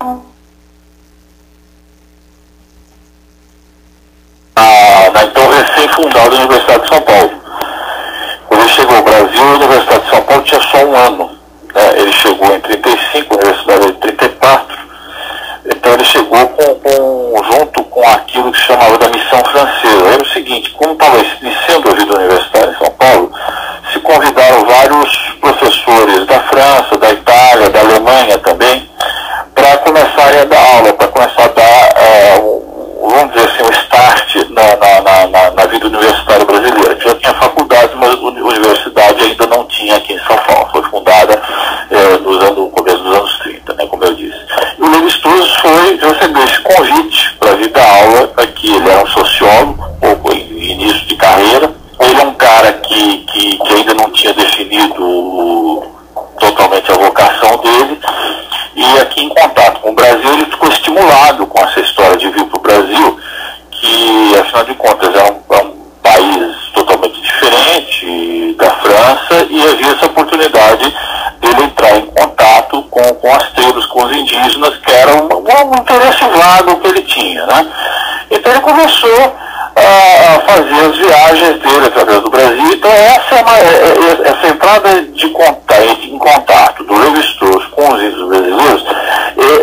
Na então recém-fundada Universidade de São Paulo. Quando ele chegou ao Brasil, a Universidade de São Paulo tinha só um ano. Ele chegou em 35, a Universidade em 34. Então ele chegou junto com aquilo que se chamava da missão francesa. Era o seguinte, como estava iniciando a vida universitária em São Paulo, se convidaram vários professores da França, da Itália, da Alemanha também, para começarem a dar aula, para começar a dar, vamos dizer assim, um start na vida universitária brasileira. Já tinha faculdade, mas a universidade ainda não tinha aqui em São Paulo. Foi fundada no começo dos anos 30, né, como eu disse. E o Lévi-Strauss recebeu esse convite para vir dar aula aqui. Ele era um sociólogo, pouco em início de carreira. Ele é um cara que ainda não tinha definido totalmente a vocação dele. E aqui, em contato com o Brasil, ele ficou estimulado com essa história de vir para o Brasil, que, afinal de contas, é um país totalmente diferente da França, e havia essa oportunidade dele entrar em contato com as tribos, com os indígenas, que era um interesse vago que ele tinha, né? Então ele começou a fazer as viagens dele através do Brasil. Então essa entrada em contato do Lévi-Strauss com os índios brasileiros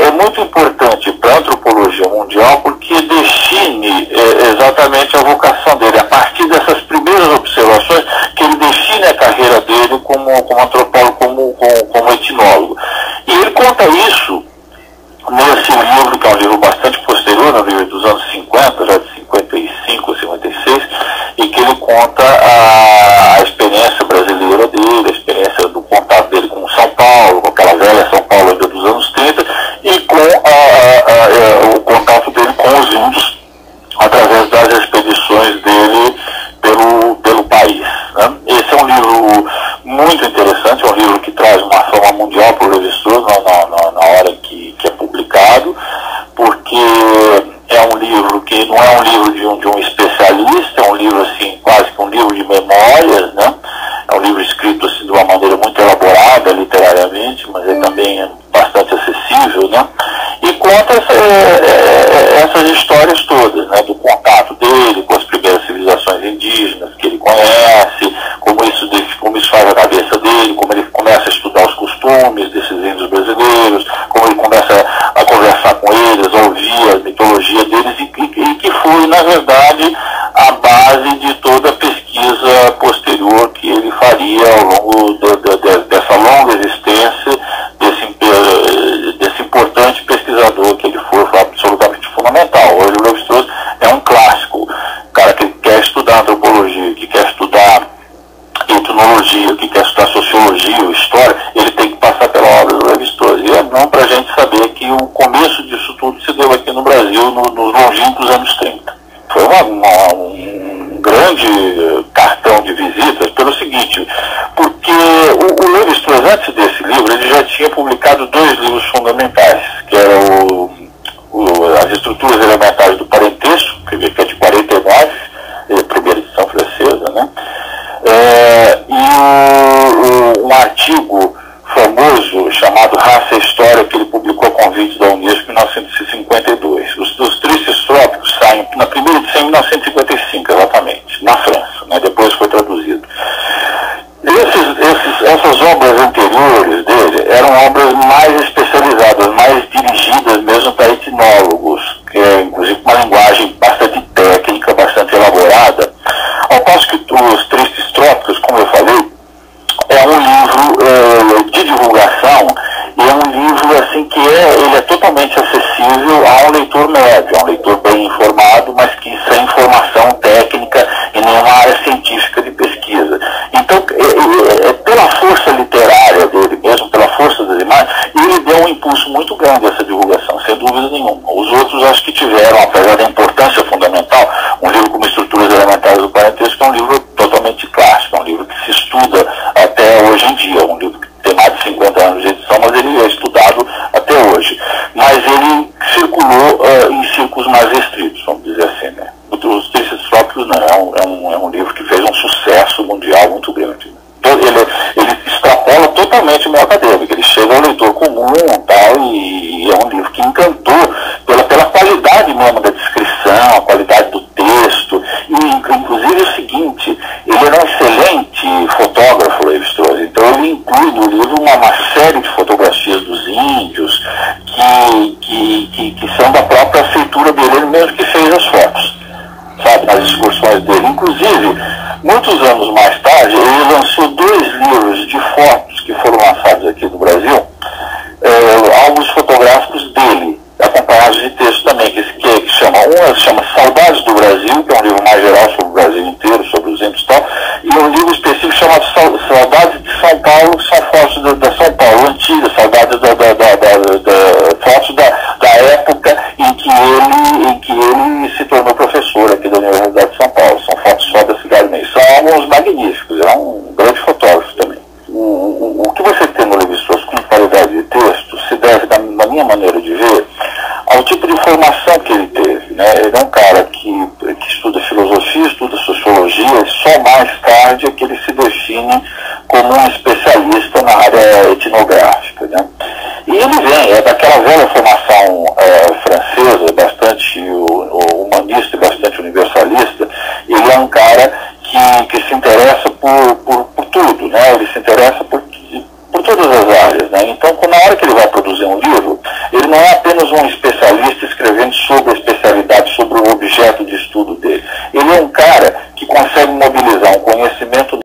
é muito importante para a antropologia mundial, porque define exatamente a vocação dele. A partir dessas primeiras observações que ele define a carreira dele como antropólogo, como etnólogo. E ele conta isso nesse livro, que é um livro bastante posterior, no livro dos anos 50, já de 55, 56, e que ele conta a experiência brasileira dele, a experiência do contato dele com São Paulo, com aquela velha São Paulo ainda dos anos 30, e com o contato dele com os índios através das expedições dele pelo país, né? Esse é um livro muito interessante, é um livro que traz uma fama mundial para o Lévi-Strauss na hora que é publicado, porque é um livro que não é um livro de um especialista, é um livro assim, quase que um livro de memórias, né? É um livro escrito assim, de uma maneira muito elaborada literariamente, mas é também bastante acessível, né? E conta essas histórias todas, né? Do contato dele com as primeiras civilizações indígenas que ele conhece, como isso faz a cabeça dele, como ele começa a estudar os costumes desses índios brasileiros, como ele começa a conversar com eles, a ouvir a mitologia deles, e que foi, na verdade, a base de toda a pesquisa posterior que ele faria ao longo dessa longa existência desse importante pesquisador que ele foi absolutamente fundamental. Hoje o Lévi-Strauss é um clássico. O cara que quer estudar antropologia, que quer estudar etnologia, que quer estudar sociologia ou história, ele tem que passar pela obra do Lévi-Strauss. E é bom para a gente saber que o começo disso tudo se deu aqui no Brasil, nos longínquos anos 30. Foi um grande cartão de visitas pelo seguinte, porque o Lévi-Strauss, antes desse livro, ele já tinha publicado 2 livros fundamentais, que eram As Estruturas Elementares do Parentesco, que é de 49, primeira edição francesa, né? E um artigo famoso chamado Raça e História, que ele publicou a convite da Unesco em 1952. Os Tristes Trópicos saem na primeira edição em 1955, exatamente, na França, né? Depois foi traduzido. Essas obras anteriores dele eram obras mais especializadas, mais dirigidas mesmo para etnólogos, inclusive com uma linguagem bastante técnica, bastante elaborada, ao passo que os Tristes Trópicos, como eu falei, é um livro de divulgação, e é um livro assim que ele é totalmente acessível a um leitor médio, a um leitor bem informado, mas que sem informação técnica e nenhuma área científica de pesquisa. Então, pela força literária dele mesmo, pela força das imagens, ele deu um impulso muito grande a essa divulgação, sem dúvida nenhuma. Os outros acho que tiveram, apesar da importância fundamental, um livro como Estruturas Elementares do Parentesco é um livro totalmente clássico, é um livro que se estuda até hoje em dia, um livro que tem mais de 50 anos de edição, mas ele é estudado até hoje. Mas ele circulou em círculos mais restritos, vamos dizer assim, né? Os Tristes Trópicos não, é um livro que fez um sucesso mundial muito grande. Ele extrapola totalmente o meio acadêmico, ele chega ao leitor comum tal, e é um livro que que são da própria feitura dele, ele mesmo que fez as fotos, sabe, nas excursões dele. Inclusive, muitos anos mais tarde, ele lançou 2 livros de fotos que foram lançados aqui no Brasil, álbuns fotográficos dele, acompanhados de texto também, que chama Saudades do Brasil, que é um livro mais geral sobre o Brasil inteiro, sobre os índios e tal, e um livro específico chamado Saudades de São Paulo, que são fotos da São Paulo antiga, saudades fotos da época em que ele se tornou professor aqui da Universidade de São Paulo. São fotos só da cidade mesmo. São álbuns magníficos, é um grande fotógrafo também. O que você tem no Lévi-Strauss com qualidade de texto se deve, na minha maneira de ver, ao tipo de formação que ele teve, né? Ele é um cara que estuda filosofia, estuda sociologia, e só mais tarde é que ele se define como um especialista na área etnográfica, né? E ele vem, é daquela velha formação